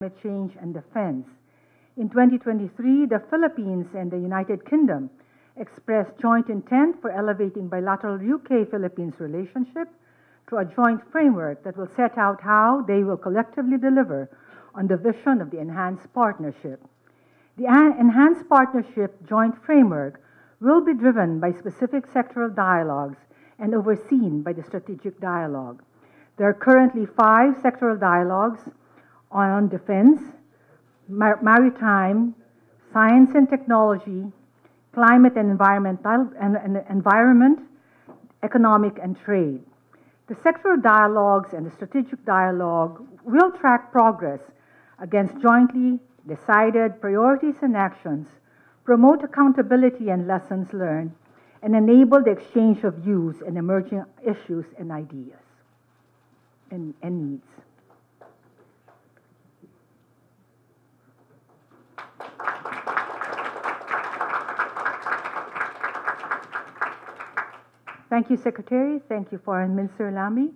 climate change and defense. In 2023, the Philippines and the United Kingdom expressed joint intent for elevating bilateral UK-Philippines relationship to a joint framework that will set out how they will collectively deliver on the vision of the enhanced partnership. The enhanced partnership joint framework will be driven by specific sectoral dialogues and overseen by the strategic dialogue. There are currently 5 sectoral dialogues on defense, maritime, science and technology, climate and environment, economic and trade. The sectoral dialogues and the strategic dialogue will track progress against jointly decided priorities and actions, promote accountability and lessons learned, and enable the exchange of views and emerging issues and ideas and needs. Thank you, Secretary. Thank you, Foreign Minister Lamy.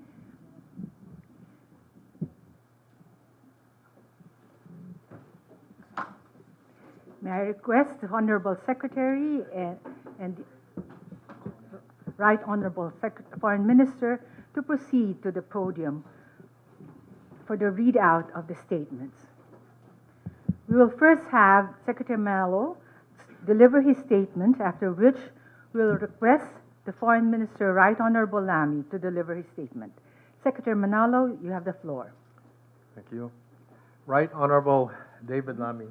May I request the Honorable Secretary and Right Honorable Foreign Minister to proceed to the podium for the readout of the statements. We will first have Secretary Manalo deliver his statement, after which we will request the Foreign Minister, Right Honorable Lamy, to deliver his statement. Secretary Manalo, you have the floor. Thank you. Right Honorable David Lamy,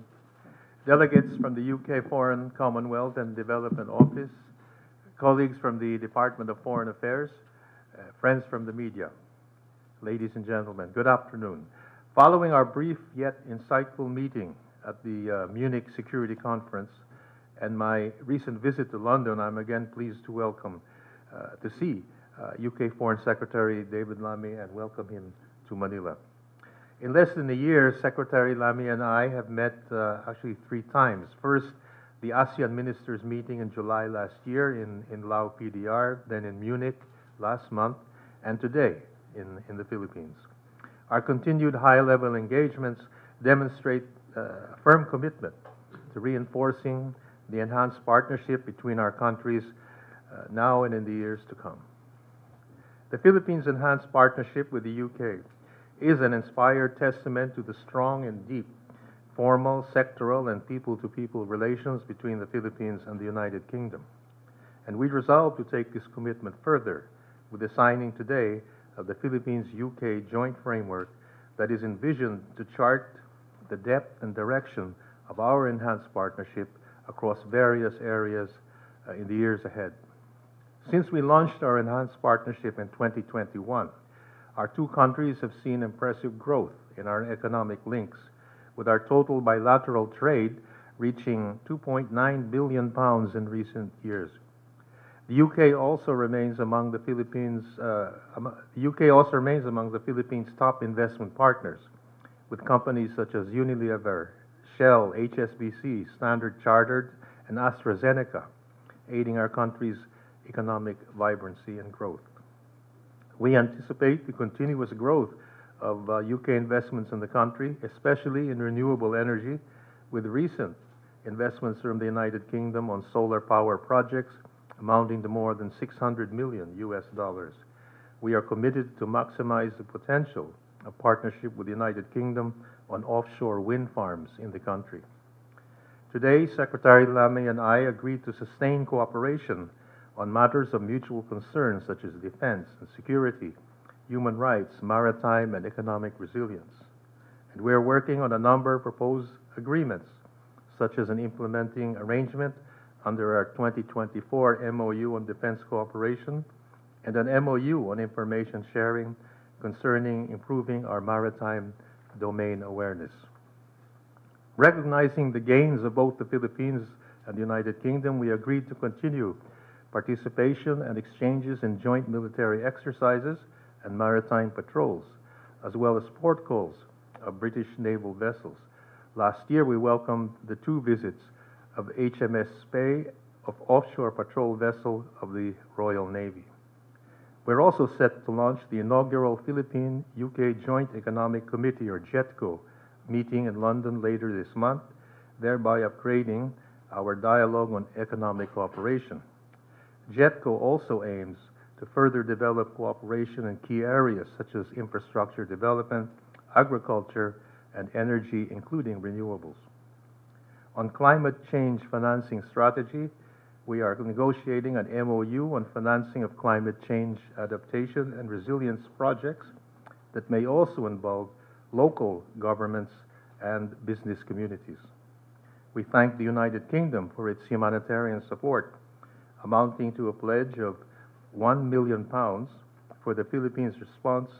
delegates from the UK Foreign, Commonwealth and Development Office, colleagues from the Department of Foreign Affairs, friends from the media, ladies and gentlemen, good afternoon. Following our brief yet insightful meeting at the Munich Security Conference and my recent visit to London, I'm again pleased to welcome, to see UK Foreign Secretary David Lamy and welcome him to Manila. In less than a year, Secretary Lamy and I have met actually 3 times. First, the ASEAN Ministers meeting in July last year in Lao PDR, then in Munich last month, and today in the Philippines. Our continued high-level engagements demonstrate a firm commitment to reinforcing the enhanced partnership between our countries now and in the years to come. The Philippines' enhanced partnership with the UK is an inspired testament to the strong and deep formal, sectoral, and people-to-people relations between the Philippines and the United Kingdom. And we resolve to take this commitment further with the signing today of the Philippines-UK joint framework that is envisioned to chart the depth and direction of our enhanced partnership across various areas in the years ahead. Since we launched our enhanced partnership in 2021, our 2 countries have seen impressive growth in our economic links, with our total bilateral trade reaching £2.9 billion in recent years. The UK also remains among the Philippines' top investment partners, with companies such as Unilever, Shell, HSBC, Standard Chartered, and AstraZeneca aiding our country's economic vibrancy and growth. We anticipate the continuous growth of UK investments in the country, especially in renewable energy, with recent investments from the United Kingdom on solar power projects amounting to more than $600 million. We are committed to maximize the potential of partnership with the United Kingdom on offshore wind farms in the country. Today, Secretary Lamy and I agreed to sustain cooperation on matters of mutual concern such as defense and security, human rights, maritime and economic resilience. And we are working on a number of proposed agreements, such as an implementing arrangement under our 2024 MOU on defense cooperation and an MOU on information sharing concerning improving our maritime domain awareness. Recognizing the gains of both the Philippines and the United Kingdom, we agreed to continue participation and exchanges in joint military exercises and maritime patrols, as well as port calls of British naval vessels. Last year, we welcomed the 2 visits of HMS Spey, of offshore patrol vessel of the Royal Navy. We're also set to launch the inaugural Philippine-UK Joint Economic Committee, or JETCO, meeting in London later this month, thereby upgrading our dialogue on economic cooperation. JETCO also aims to further develop cooperation in key areas such as infrastructure development, agriculture, and energy, including renewables. On climate change financing strategy, we are negotiating an MOU on financing of climate change adaptation and resilience projects that may also involve local governments and business communities. We thank the United Kingdom for its humanitarian support, amounting to a pledge of £1 million for the Philippines' response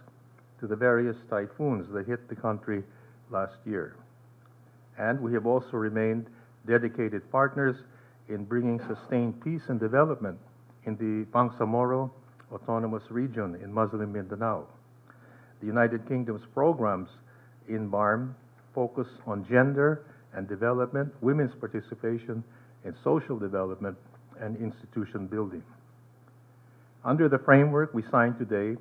to the various typhoons that hit the country last year. And we have also remained dedicated partners in bringing sustained peace and development in the Bangsamoro Autonomous Region in Muslim Mindanao. The United Kingdom's programs in BARM focus on gender and development, women's participation in social development, and institution building. Under the framework we signed today,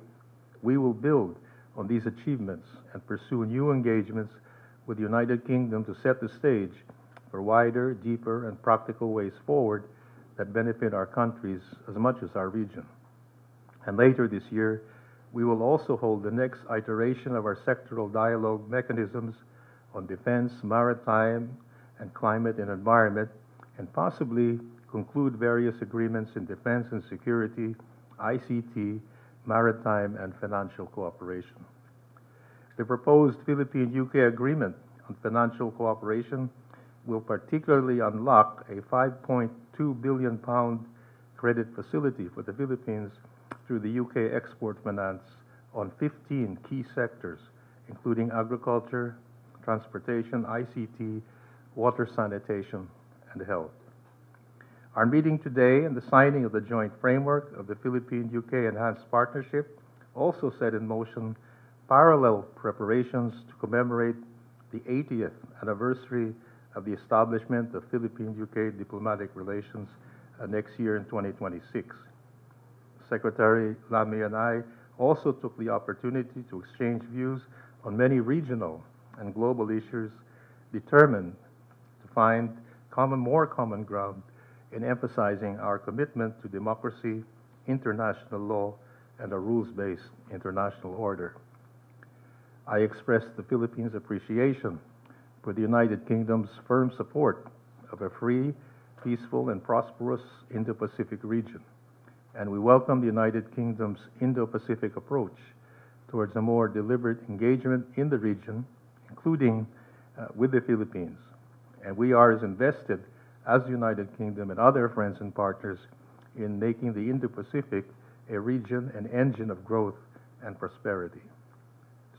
we will build on these achievements and pursue new engagements with the United Kingdom to set the stage for wider, deeper, and practical ways forward that benefit our countries as much as our region. And later this year, we will also hold the next iteration of our sectoral dialogue mechanisms on defense, maritime, and climate and environment, and possibly conclude various agreements in defense and security, ICT, maritime, and financial cooperation. The proposed Philippine-UK agreement on financial cooperation will particularly unlock a £5.2 billion credit facility for the Philippines through the UK Export Finance on 15 key sectors, including agriculture, transportation, ICT, water sanitation, and health. Our meeting today and the signing of the joint framework of the Philippine-UK Enhanced Partnership also set in motion parallel preparations to commemorate the 80th anniversary of the establishment of Philippine-UK diplomatic relations next year in 2026. Secretary Lammy and I also took the opportunity to exchange views on many regional and global issues, determined to find more common ground in emphasizing our commitment to democracy, international law, and a rules-based international order. I expressed the Philippines' appreciation for the United Kingdom's firm support of a free, peaceful, and prosperous Indo-Pacific region, and we welcome the United Kingdom's Indo-Pacific approach towards a more deliberate engagement in the region, including with the Philippines. And we are as invested as the United Kingdom and other friends and partners in making the Indo-Pacific a region and engine of growth and prosperity.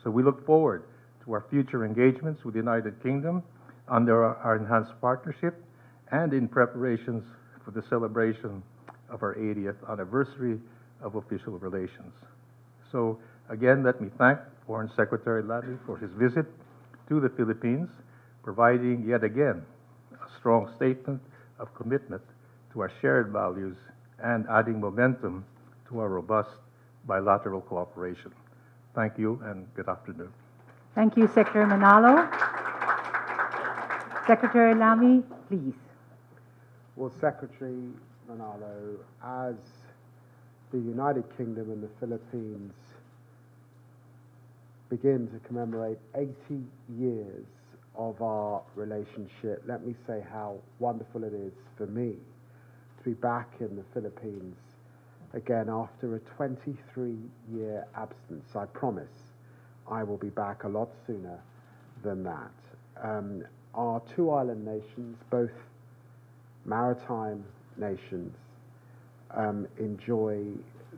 So we look forward to our future engagements with the United Kingdom under our enhanced partnership and in preparations for the celebration of our 80th anniversary of official relations. So again, let me thank Foreign Secretary Lammy for his visit to the Philippines, providing yet again a strong statement of commitment to our shared values and adding momentum to our robust bilateral cooperation. Thank you and good afternoon. Thank you, Secretary Manalo. Secretary Lammy, please. Well, Secretary Manalo, as the United Kingdom and the Philippines begin to commemorate 80 years of our relationship, let me say how wonderful it is for me to be back in the Philippines again after a 23-year absence. I promise I will be back a lot sooner than that. Our two island nations, both maritime nations, enjoy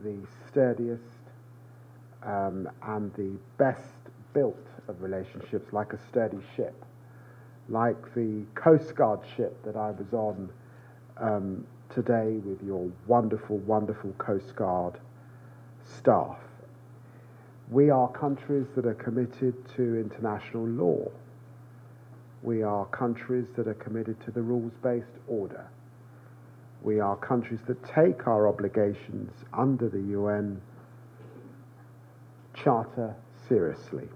the sturdiest and the best built of relationships, like a sturdy ship, like the Coast Guard ship that I was on today with your wonderful, wonderful Coast Guard staff. We are countries that are committed to international law. We are countries that are committed to the rules-based order. We are countries that take our obligations under the UN Charter seriously.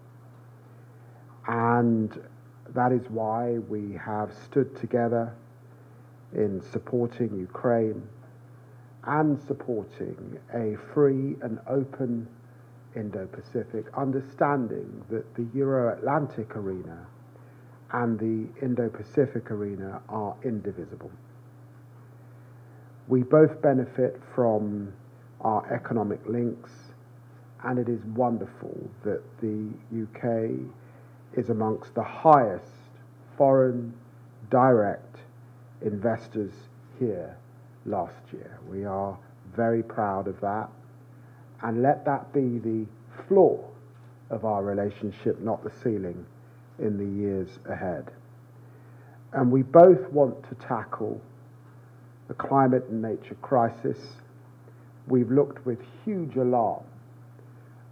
And That is why we have stood together in supporting Ukraine and supporting a free and open Indo-Pacific, understanding that the Euro-Atlantic arena and the Indo-Pacific arena are indivisible. We both benefit from our economic links, and it is wonderful that the UK is amongst the highest foreign direct investors here last year. We are very proud of that, and let that be the floor of our relationship, not the ceiling, in the years ahead. And we both want to tackle the climate and nature crisis. We've looked with huge alarm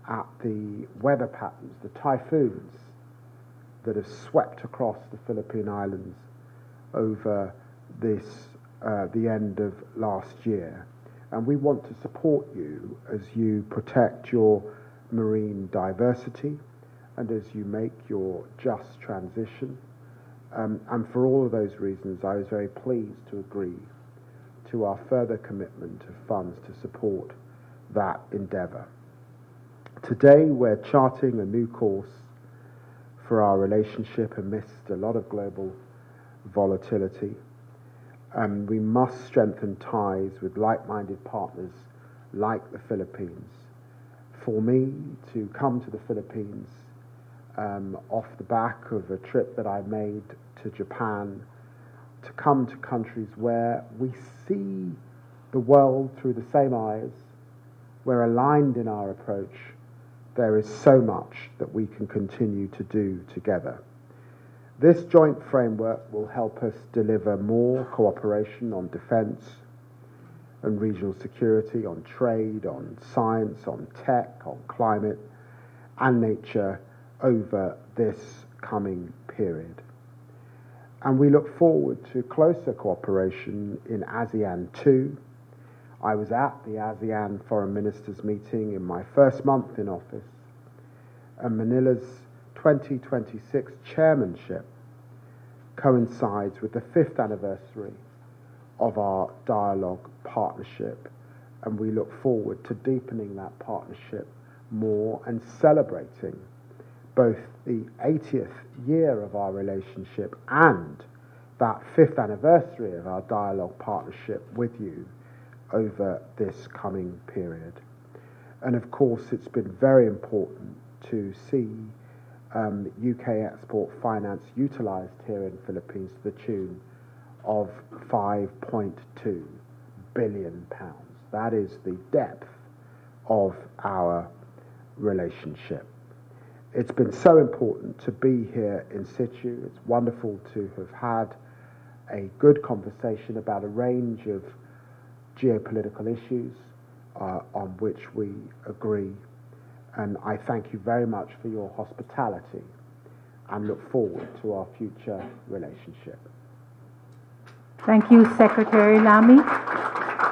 at the weather patterns, the typhoons that have swept across the Philippine Islands over the end of last year. And we want to support you as you protect your marine diversity and as you make your just transition. And for all of those reasons, I was very pleased to agree to our further commitment of funds to support that endeavour. Today, we're charting a new course for our relationship amidst a lot of global volatility. We must strengthen ties with like-minded partners like the Philippines. For me to come to the Philippines off the back of a trip that I made to Japan, to come to countries where we see the world through the same eyes, we're aligned in our approach, there is so much that we can continue to do together. This joint framework will help us deliver more cooperation on defence and regional security, on trade, on science, on tech, on climate and nature over this coming period. And we look forward to closer cooperation in ASEAN too. I was at the ASEAN Foreign Ministers meeting in my first month in office, and Manila's 2026 chairmanship coincides with the 5th anniversary of our dialogue partnership, and we look forward to deepening that partnership more and celebrating both the 80th year of our relationship and that 5th anniversary of our dialogue partnership with you over this coming period. And of course, it's been very important to see UK export finance utilised here in the Philippines to the tune of £5.2 billion. That is the depth of our relationship. It's been so important to be here in situ. It's wonderful to have had a good conversation about a range of geopolitical issues on which we agree. And I thank you very much for your hospitality and look forward to our future relationship. Thank you, Secretary Lamy.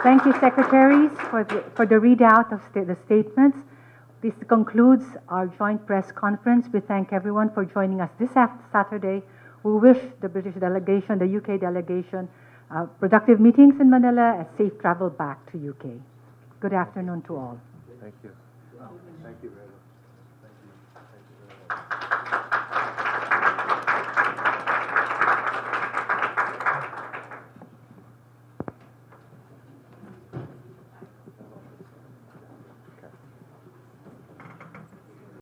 Thank you, Secretaries, for the readout of the statements. This concludes our joint press conference. We thank everyone for joining us this Saturday. We wish the British delegation, the UK delegation, productive meetings in Manila and safe travel back to UK. Good afternoon to all. Thank you. Thank you very much. Thank you. Thank you very much.